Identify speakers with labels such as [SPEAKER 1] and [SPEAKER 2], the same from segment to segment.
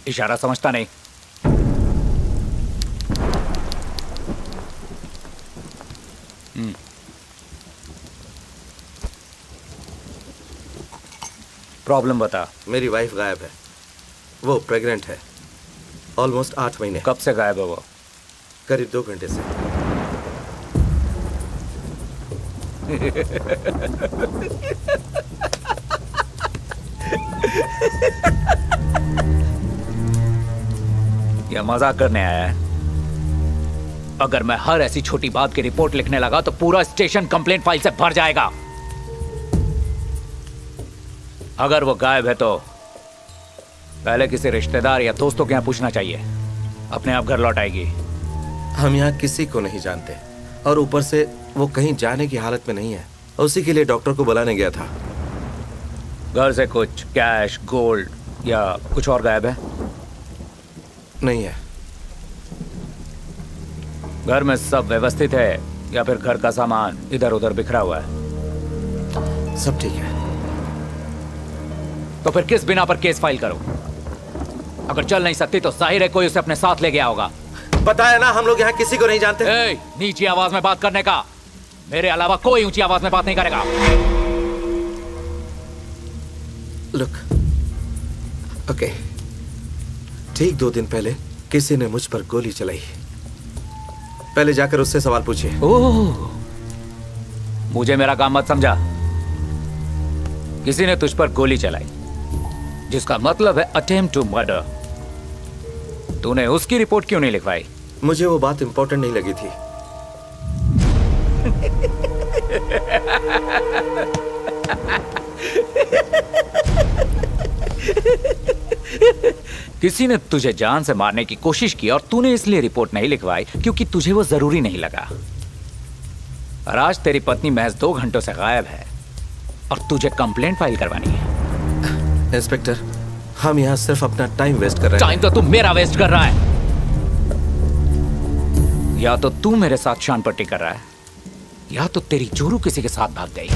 [SPEAKER 1] इशारा समझता नहीं। प्रॉब्लम बता।
[SPEAKER 2] मेरी वाइफ गायब है। वो प्रेग्नेंट है। ऑलमोस्ट 8 महीने।
[SPEAKER 1] कब से गायब है वो?
[SPEAKER 2] करीब 2 घंटे से।
[SPEAKER 1] यह मजाक करने आया है। अगर मैं हर ऐसी छोटी बात की रिपोर्ट लिखने लगा तो पूरा स्टेशन कंप्लेंट फाइल से भर जाएगा। अगर वो गायब है तो पहले किसी रिश्तेदार या दोस्तों के यहां पूछना चाहिए। अपने आप घर लौट आएगी।
[SPEAKER 2] हम यहाँ किसी को नहीं जानते और ऊपर से वो कहीं जाने की हालत में नहीं है। उसी के लिए डॉक्टर को बुलाने गया था।
[SPEAKER 1] घर से कुछ कैश, गोल्ड या कुछ और गायब है?
[SPEAKER 2] नहीं है।
[SPEAKER 1] घर में सब व्यवस्थित है या फिर घर का सामान इधर उधर बिखरा हुआ है?
[SPEAKER 2] सब ठीक है।
[SPEAKER 1] तो फिर किस बिना पर केस फाइल करो? अगर चल नहीं सकती तो जाहिर है कोई उसे अपने साथ ले गया होगा।
[SPEAKER 2] पता है ना, हम लोग यहाँ किसी को नहीं जानते।
[SPEAKER 1] नीची आवाज में बात करने का। मेरे अलावा कोई ऊंची आवाज में बात नहीं करेगा।
[SPEAKER 2] लुक, ओके, ठीक 2 दिन पहले किसी ने मुझ पर गोली चलाई। पहले जाकर उससे सवाल पूछिए।
[SPEAKER 1] ओह, मुझे मेरा काम मत समझा। किसी ने तुझ पर गोली चलाई, जिसका मतलब है अटेम्प्ट टू मर्डर। तूने उसकी रिपोर्ट क्यों नहीं लिखवाई?
[SPEAKER 2] मुझे वो बात इंपॉर्टेंट नहीं लगी थी।
[SPEAKER 1] किसी ने तुझे जान से मारने की कोशिश की और तूने इसलिए रिपोर्ट नहीं लिखवाई क्योंकि तुझे वो जरूरी नहीं लगा। और आज तेरी पत्नी महज 2 घंटों से गायब है और तुझे कंप्लेंट फाइल करवानी है।
[SPEAKER 2] इंस्पेक्टर, हम यहाँ सिर्फ अपना टाइम वेस्ट कर रहे हैं।
[SPEAKER 1] टाइम तो तू मेरा वेस्ट कर रहा है। या तो तू मेरे साथ शान पट्टी कर रहा है या तो तेरी जोरू किसी के साथ भाग गई।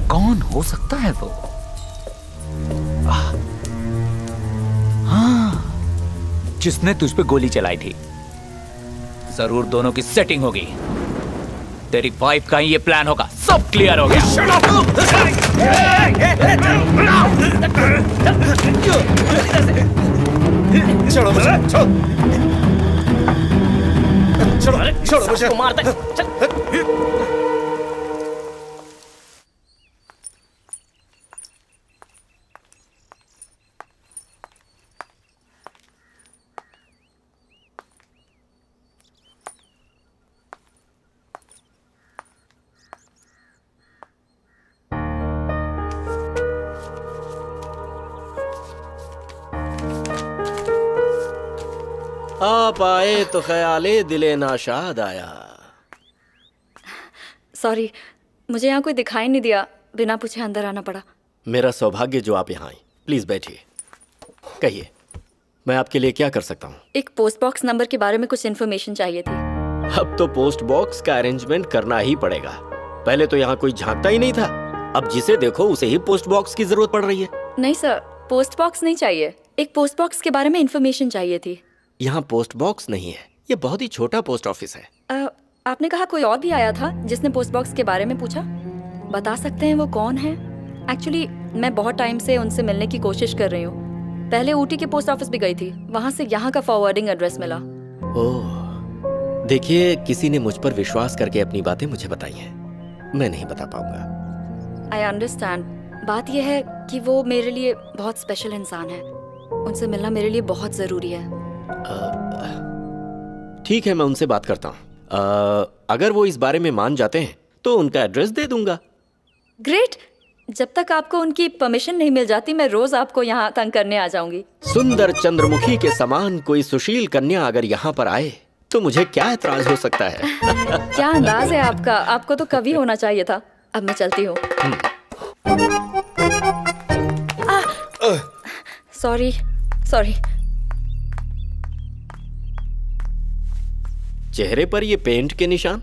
[SPEAKER 1] कौन हो सकता है वो? हाँ, जिसने तुझ पे गोली चलाई थी। जरूर दोनों की सेटिंग होगी। तेरी वाइफ का ही ये प्लान होगा। सब क्लियर हो गया।
[SPEAKER 2] छोड़ो मुझे, छोड़ो मुझे।
[SPEAKER 3] मार दे।
[SPEAKER 4] आप आए तो ख्याले दिले नाशाद आया।
[SPEAKER 5] सॉरी, मुझे यहाँ कोई दिखाई नहीं दिया। बिना पूछे अंदर आना पड़ा।
[SPEAKER 4] मेरा सौभाग्य जो आप यहाँ आए। प्लीज बैठिए। कहिए, मैं आपके लिए क्या कर सकता हूँ?
[SPEAKER 5] एक पोस्ट बॉक्स नंबर के बारे में कुछ इन्फॉर्मेशन चाहिए थी।
[SPEAKER 4] अब तो पोस्ट बॉक्स का अरेंजमेंट करना ही पड़ेगा। पहले तो यहाँ कोई झांकता ही नहीं था। अब जिसे देखो उसे ही पोस्ट बॉक्स की जरूरत पड़ रही है।
[SPEAKER 5] नहीं सर, पोस्ट बॉक्स नहीं चाहिए। एक पोस्ट बॉक्स के बारे में इन्फॉर्मेशन चाहिए थी।
[SPEAKER 4] यहाँ पोस्ट बॉक्स नहीं है, ये बहुत ही छोटा पोस्ट ऑफिस है।
[SPEAKER 5] आपने कहा कोई और भी आया था जिसने पोस्ट बॉक्स के बारे में पूछा। बता सकते हैं वो कौन है? एक्चुअली मैं बहुत टाइम से उनसे मिलने की कोशिश कर रही हूँ। पहले ऊटी के पोस्ट ऑफिस भी गई थी, वहाँ से यहाँ का फॉरवर्डिंग एड्रेस मिला।
[SPEAKER 4] ओह, देखिए, किसी ने मुझ पर विश्वास करके अपनी बातें मुझे बताई हैं। मैं नहीं बता पाऊंगा।
[SPEAKER 5] I understand. बात यह है कि वो मेरे लिए बहुत स्पेशल इंसान है। उनसे मिलना मेरे लिए बहुत जरूरी है।
[SPEAKER 4] ठीक है, मैं उनसे बात करता हूँ। अगर वो इस बारे में मान जाते हैं तो उनका एड्रेस दे दूंगा।
[SPEAKER 5] ग्रेट। जब तक आपको उनकी परमिशन नहीं मिल जाती, मैं रोज आपको यहाँ तंग करने आ जाऊंगी।
[SPEAKER 4] सुंदर चंद्रमुखी के समान कोई सुशील कन्या अगर यहाँ पर आए तो मुझे क्या एतराज हो सकता है?
[SPEAKER 5] क्या अंदाज है आपका। आपको तो कभी होना चाहिए था। अब मैं चलती हूँ। Sorry sorry.
[SPEAKER 4] चेहरे पर ये पेंट के निशान।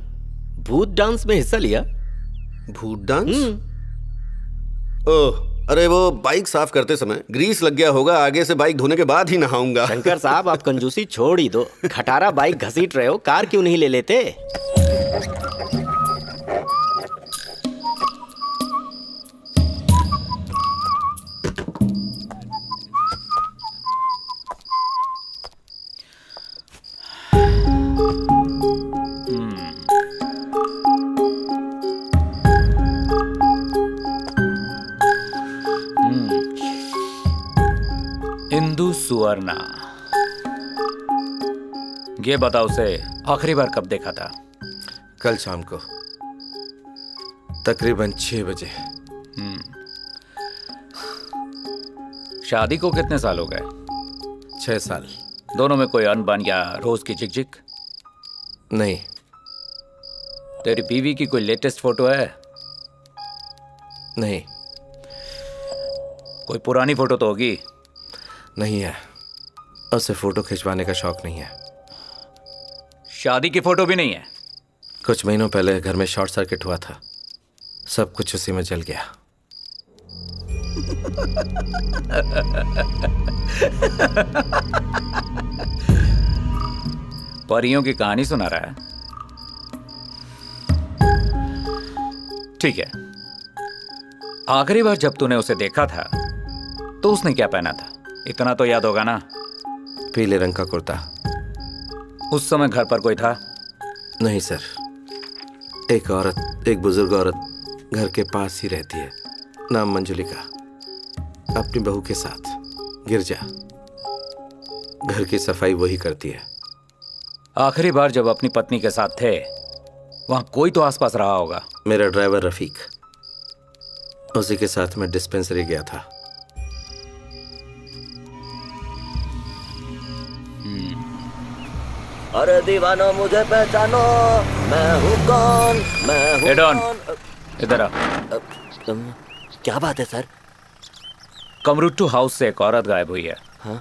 [SPEAKER 4] भूत डांस में हिस्सा लिया?
[SPEAKER 2] भूत डांस? ओह,
[SPEAKER 3] अरे वो बाइक साफ करते समय ग्रीस लग गया होगा, आगे से बाइक धोने के बाद ही नहाऊंगा।
[SPEAKER 4] शंकर साहब आप कंजूसी छोड़ ही दो। खटारा बाइक घसीट रहे हो, कार क्यों नहीं ले लेते?
[SPEAKER 1] इंदु सुवर्णा, ये बताओ उसे आखिरी बार कब देखा था?
[SPEAKER 2] कल शाम को तकरीबन 6 बजे।
[SPEAKER 1] शादी को कितने साल हो गए?
[SPEAKER 2] 6 साल।
[SPEAKER 1] दोनों में कोई अनबन या रोज की झिकझिक?
[SPEAKER 2] नहीं।
[SPEAKER 1] तेरी बीवी की कोई लेटेस्ट फोटो है?
[SPEAKER 2] नहीं।
[SPEAKER 1] कोई पुरानी फोटो तो होगी?
[SPEAKER 2] नहीं है, उसे फोटो खिंचवाने का शौक नहीं है।
[SPEAKER 1] शादी की फोटो भी नहीं है?
[SPEAKER 2] कुछ महीनों पहले घर में शॉर्ट सर्किट हुआ था, सब कुछ उसी में जल गया।
[SPEAKER 1] परियों की कहानी सुना रहा है? ठीक है, आखिरी बार जब तूने उसे देखा था तो उसने क्या पहना था? इतना तो याद होगा ना?
[SPEAKER 2] पीले रंग का कुर्ता।
[SPEAKER 1] उस समय घर पर कोई था?
[SPEAKER 2] नहीं सर, एक औरत, एक बुजुर्ग औरत घर के पास ही रहती है, नाम मंजुलिका, अपनी बहू के साथ। गिरजा, घर की सफाई वही करती है।
[SPEAKER 1] आखिरी बार जब अपनी पत्नी के साथ थे वहां कोई तो आसपास रहा होगा।
[SPEAKER 2] मेरा ड्राइवर रफीक, उसी के साथ मैं डिस्पेंसरी गया था।
[SPEAKER 4] अरे दीवानो मुझे पहचानो, मैं हूँ कौन, मैं हूँ
[SPEAKER 1] Hey Don,
[SPEAKER 4] कौन।
[SPEAKER 1] इधर आ।
[SPEAKER 4] क्या बात है सर?
[SPEAKER 1] कमरुट्टू हाउस से एक औरत गायब हुई है।
[SPEAKER 4] हाँ?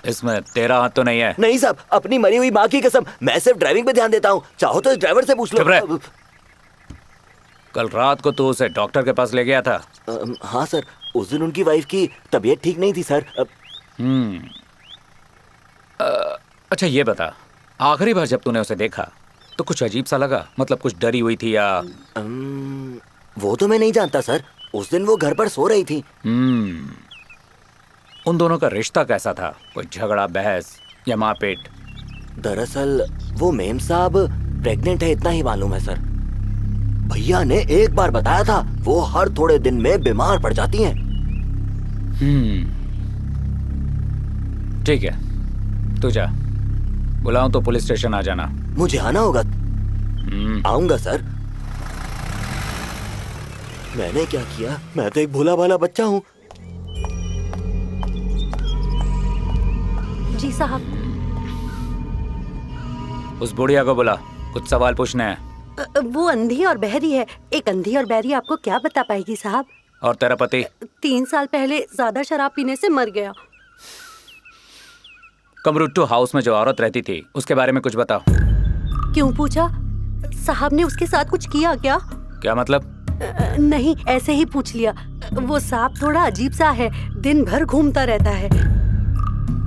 [SPEAKER 1] इसमें तेरा हाथ तो नहीं है?
[SPEAKER 4] नहीं साहब, अपनी मरी हुई माँ की कसम, मैं सिर्फ ड्राइविंग पे ध्यान देता हूँ। चाहो तो इस ड्राइवर से पूछ
[SPEAKER 1] चुप रहे।
[SPEAKER 4] लो।
[SPEAKER 1] कल रात को तू उसे डॉक्टर के पास ले गया था?
[SPEAKER 4] हाँ सर, उस दिन उनकी वाइफ की तबीयत ठीक नहीं थी सर।
[SPEAKER 1] अच्छा ये बता, आखिरी बार जब तूने उसे देखा तो कुछ अजीब सा लगा? मतलब कुछ डरी हुई थी या?
[SPEAKER 4] वो तो मैं नहीं जानता सर, उस दिन वो घर पर सो रही थी।
[SPEAKER 1] उन दोनों का रिश्ता कैसा था? कोई झगड़ा, बहस या मारपीट?
[SPEAKER 4] दरअसल वो मेम साहब प्रेग्नेंट है, इतना ही मालूम है सर। भैया ने एक बार बताया था, वो हर थोड़े दिन में बीमार पड़ जाती हैं।
[SPEAKER 1] ठीक है, तू जा, बुलाऊं तो पुलिस स्टेशन आ जाना।
[SPEAKER 4] मुझे आना होगा? आऊंगा सर। मैंने क्या किया? मैं तो एक भोला भाला बच्चा हूँ।
[SPEAKER 6] जी साहब।
[SPEAKER 1] उस बुढ़िया को बुला, कुछ सवाल पूछने हैं।
[SPEAKER 6] वो अंधी और बहरी है। एक अंधी और बहरी आपको क्या बता पाएगी साहब?
[SPEAKER 1] और तेरा पति?
[SPEAKER 6] 3 साल पहले ज्यादा शराब पीने से मर गया।
[SPEAKER 1] कमरुट्टू हाउस में जो औरत रहती थी उसके बारे में कुछ बताओ।
[SPEAKER 6] क्यों पूछा? साहब ने उसके साथ कुछ किया क्या?
[SPEAKER 1] क्या मतलब?
[SPEAKER 6] नहीं, ऐसे ही पूछ लिया। वो सांप थोड़ा अजीब सा है, दिन भर घूमता रहता है।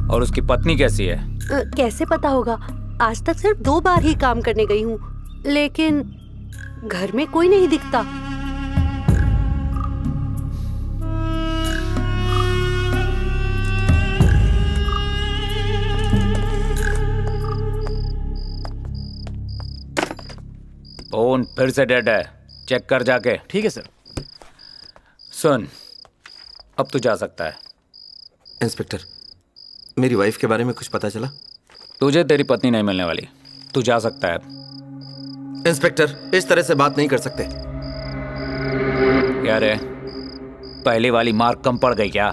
[SPEAKER 1] और उसकी पत्नी कैसी है?
[SPEAKER 6] कैसे पता होगा? आज तक सिर्फ 2 बार ही काम करने गई हूँ, लेकिन घर में कोई नहीं दिखता।
[SPEAKER 1] फोन फिर से डेड है, चेक कर जाके।
[SPEAKER 7] ठीक है सर।
[SPEAKER 1] सुन, अब तू जा सकता है।
[SPEAKER 2] इंस्पेक्टर, मेरी वाइफ के बारे में कुछ पता चला?
[SPEAKER 1] तुझे तेरी पत्नी नहीं मिलने वाली, तू जा सकता है।
[SPEAKER 2] इंस्पेक्टर, इस तरह से बात नहीं कर सकते।
[SPEAKER 1] क्या रे, पहली वाली मार्क कम पड़ गई क्या?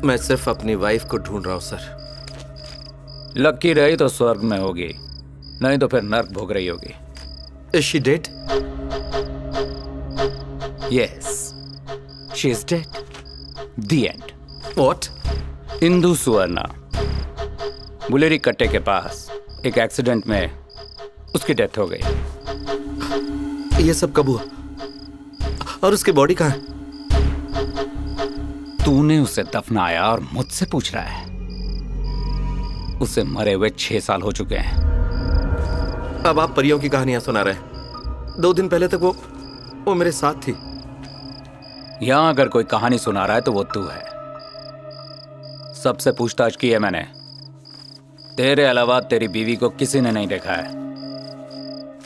[SPEAKER 2] मैं सिर्फ अपनी वाइफ को ढूंढ रहा हूँ सर।
[SPEAKER 1] लकी रही तो स्वर्ग में होगी, नहीं तो फिर नर्क भोग रही होगी।
[SPEAKER 2] Is she dead?
[SPEAKER 1] Yes, she is dead. The end.
[SPEAKER 2] What?
[SPEAKER 1] Indu सुवर्णा, बुलेरी कट्टे के पास एक एक्सीडेंट में उसकी डेथ हो गई।
[SPEAKER 2] ये सब कब हुआ? और उसकी बॉडी कहाँ है?
[SPEAKER 1] तूने उसे दफनाया और मुझसे पूछ रहा है? उसे मरे हुए 6 साल हो चुके हैं।
[SPEAKER 2] अब आप परियों की कहानियां सुना रहे हैं। 2 दिन पहले तक वो मेरे साथ थी।
[SPEAKER 1] यहां अगर कोई कहानी सुना रहा है तो वो तू है। सबसे पूछताछ की है मैंने। तेरे अलावा तेरी बीवी को किसी ने नहीं देखा है,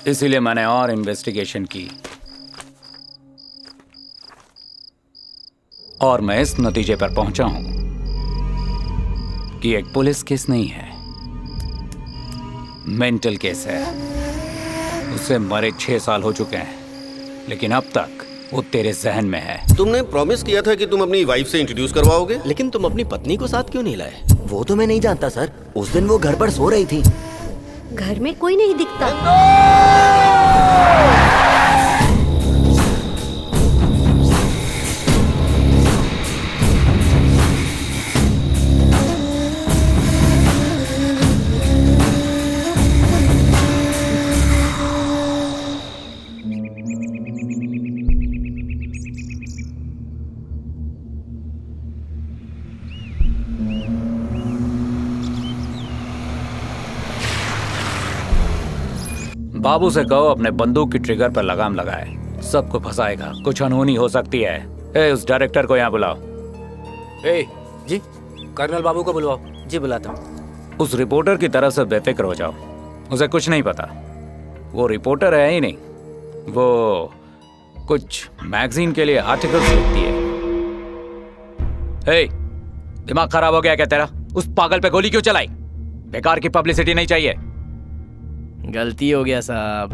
[SPEAKER 1] इसीलिए मैंने और इन्वेस्टिगेशन की और मैं इस नतीजे पर पहुंचा हूं कि एक पुलिस केस नहीं है, मेंटल केस है। उसे मरे 6 साल हो चुके हैं, लेकिन अब तक वो तेरे जहन में है।
[SPEAKER 3] तुमने प्रॉमिस किया था कि तुम अपनी वाइफ से इंट्रोड्यूस करवाओगे।
[SPEAKER 7] लेकिन तुम अपनी पत्नी को साथ क्यों नहीं लाए?
[SPEAKER 4] वो तो मैं नहीं जानता सर, उस दिन वो घर पर सो रही थी।
[SPEAKER 6] घर में कोई नहीं दिखता।
[SPEAKER 1] बाबू से कहो अपने बंदूक की ट्रिगर पर लगाम लगाए। सबको फंसाएगा, कुछ अनहोनी हो सकती है। ए, उस डायरेक्टर को यहाँ बुलाओ।
[SPEAKER 7] ए, जी कर्नल बाबू को बुलवाओ। जी बुलाता हूँ।
[SPEAKER 1] उस रिपोर्टर की तरफ से बेफिक्र हो जाओ, उसे कुछ नहीं पता। वो रिपोर्टर है ही नहीं, वो कुछ मैगजीन के लिए आर्टिकल्स लिखती है। ए, दिमाग खराब हो गया क्या तेरा? उस पागल पे गोली क्यों चलाई? बेकार की पब्लिसिटी नहीं चाहिए।
[SPEAKER 7] गलती हो गया साहब,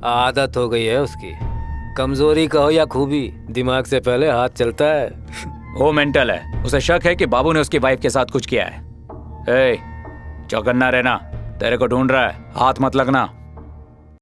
[SPEAKER 7] आदत हो गई है उसकी। कमजोरी कहो या खूबी, दिमाग से पहले हाथ चलता है।
[SPEAKER 1] वो मेंटल है। उसे शक है कि बाबू ने उसकी वाइफ के साथ कुछ किया है। ए, चौकन्ना रहना, तेरे को ढूंढ रहा है, हाथ मत लगना।